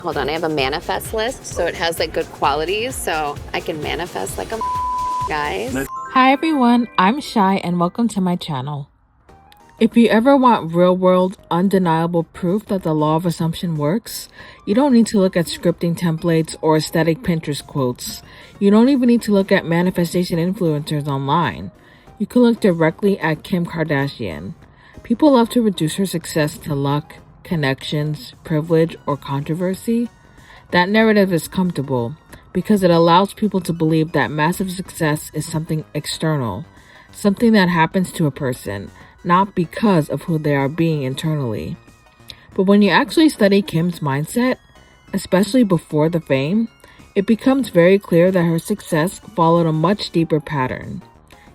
Hold on, I have a manifest list, so it has like good qualities, so I can manifest like a guys. Hi everyone, I'm Shy and welcome to my channel. If you ever want real-world, undeniable proof that the law of assumption works, you don't need to look at scripting templates or aesthetic Pinterest quotes. You don't even need to look at manifestation influencers online. You can look directly at Kim Kardashian. People love to reduce her success to luck, connections, privilege, or controversy. That narrative is comfortable because it allows people to believe that massive success is something external, something that happens to a person, not because of who they are being internally. But when you actually study Kim's mindset, especially before the fame, it becomes very clear that her success followed a much deeper pattern.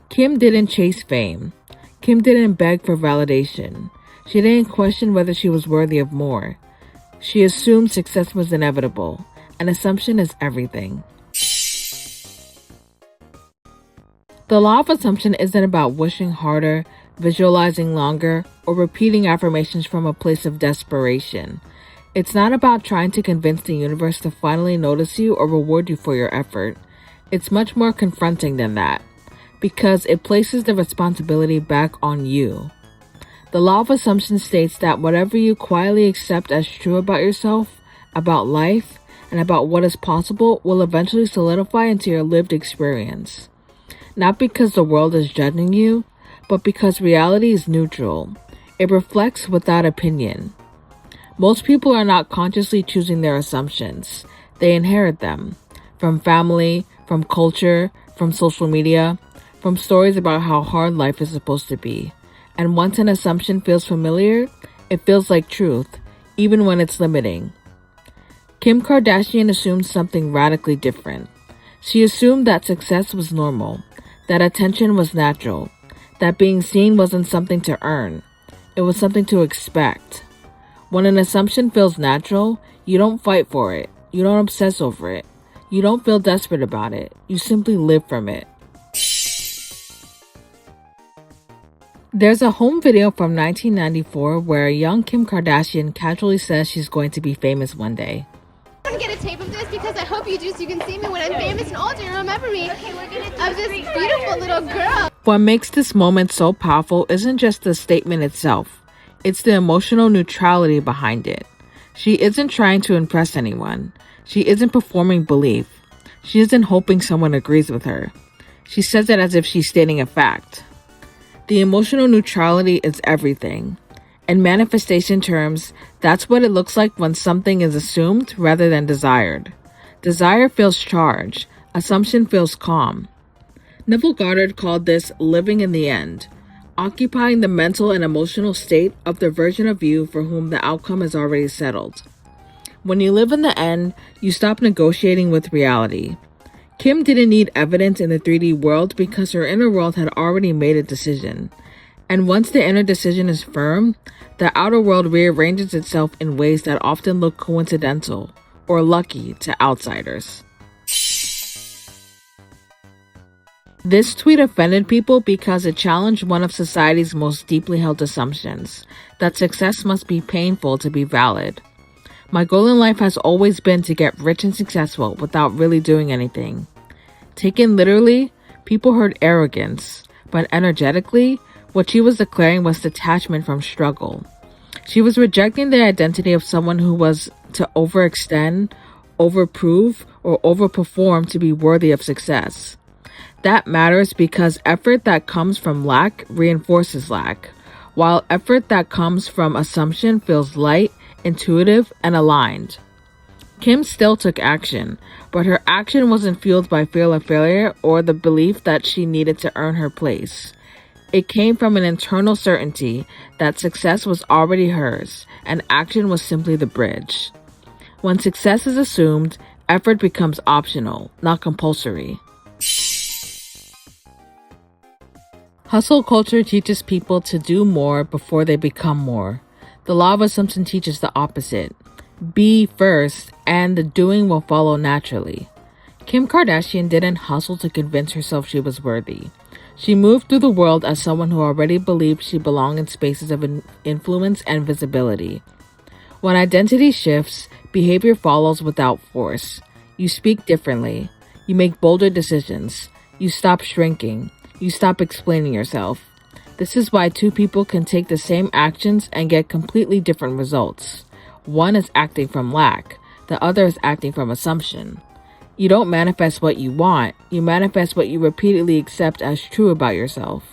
Kim didn't chase fame. Kim didn't beg for validation. She didn't question whether she was worthy of more. She assumed success was inevitable. An assumption is everything. The law of assumption isn't about wishing harder, visualizing longer, or repeating affirmations from a place of desperation. It's not about trying to convince the universe to finally notice you or reward you for your effort. It's much more confronting than that, because it places the responsibility back on you. The law of assumption states that whatever you quietly accept as true about yourself, about life, and about what is possible will eventually solidify into your lived experience. Not because the world is judging you, but because reality is neutral. It reflects without opinion. Most people are not consciously choosing their assumptions. They inherit them. From family, from culture, from social media, from stories about how hard life is supposed to be. And once an assumption feels familiar, it feels like truth, even when it's limiting. Kim Kardashian assumed something radically different. She assumed that success was normal, that attention was natural, that being seen wasn't something to earn. It was something to expect. When an assumption feels natural, you don't fight for it. You don't obsess over it. You don't feel desperate about it. You simply live from it. There's a home video from 1994 where a young Kim Kardashian casually says she's going to be famous one day. I want to get a tape of this because I hope you do so you can see me when I'm famous and older and remember me of this beautiful little girl. What makes this moment so powerful isn't just the statement itself. It's the emotional neutrality behind it. She isn't trying to impress anyone. She isn't performing belief. She isn't hoping someone agrees with her. She says it as if she's stating a fact. The emotional neutrality is everything. In manifestation terms, that's what it looks like when something is assumed rather than desired. Desire feels charged. Assumption feels calm. Neville Goddard called this living in the end, occupying the mental and emotional state of the version of you for whom the outcome is already settled. When you live in the end, you stop negotiating with reality. Kim didn't need evidence in the 3D world because her inner world had already made a decision. And once the inner decision is firm, the outer world rearranges itself in ways that often look coincidental or lucky to outsiders. This tweet offended people because it challenged one of society's most deeply held assumptions, that success must be painful to be valid. My goal in life has always been to get rich and successful without really doing anything. Taken literally, people heard arrogance, but energetically, what she was declaring was detachment from struggle. She was rejecting the identity of someone who was to overextend, overprove, or overperform to be worthy of success. That matters because effort that comes from lack reinforces lack, while effort that comes from assumption feels light, intuitive, and aligned. Kim still took action, but her action wasn't fueled by fear of failure or the belief that she needed to earn her place. It came from an internal certainty that success was already hers, and action was simply the bridge. When success is assumed, effort becomes optional, not compulsory. Hustle culture teaches people to do more before they become more. The law of assumption teaches the opposite. Be first, and the doing will follow naturally. Kim Kardashian didn't hustle to convince herself she was worthy. She moved through the world as someone who already believed she belonged in spaces of influence and visibility. When identity shifts, Behavior follows without force. You speak differently. You make bolder decisions. You stop shrinking. You stop explaining yourself. This is why two people can take the same actions and get completely different results. One is acting from lack. The other is acting from assumption. You don't manifest what you want. You manifest what you repeatedly accept as true about yourself.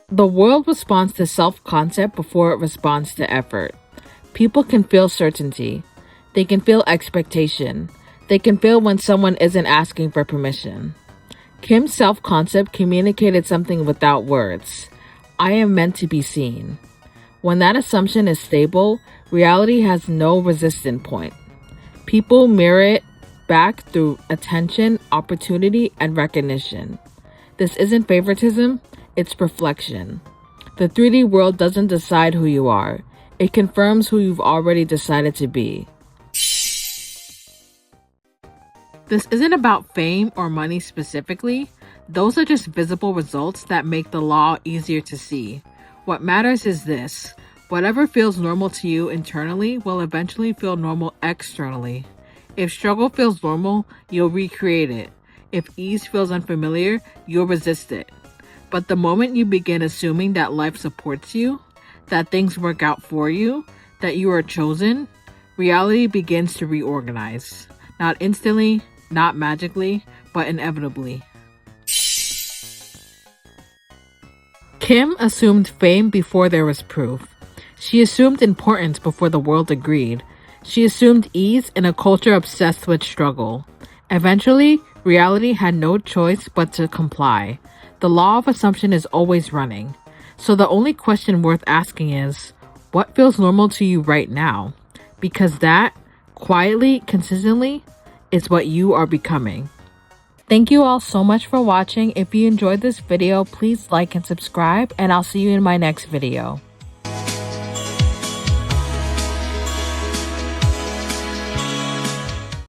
The world responds to self-concept before it responds to effort. People can feel certainty. They can feel expectation. They can feel when someone isn't asking for permission. Kim's self-concept communicated something without words. I am meant to be seen. When that assumption is stable, reality has no resistance point. People mirror it back through attention, opportunity, and recognition. This isn't favoritism, it's reflection. The 3D world doesn't decide who you are. It confirms who you've already decided to be. This isn't about fame or money specifically. Those are just visible results that make the law easier to see. What matters is this. Whatever feels normal to you internally will eventually feel normal externally. If struggle feels normal, you'll recreate it. If ease feels unfamiliar, you'll resist it. But the moment you begin assuming that life supports you, that things work out for you, that you are chosen, reality begins to reorganize. Not instantly, not magically, but inevitably. Kim assumed fame before there was proof. She assumed importance before the world agreed. She assumed ease in a culture obsessed with struggle. Eventually, reality had no choice but to comply. The law of assumption is always running. So the only question worth asking is, what feels normal to you right now? Because that, quietly, consistently, is what you are becoming. Thank you all so much for watching. If you enjoyed this video, please like and subscribe, and I'll see you in my next video.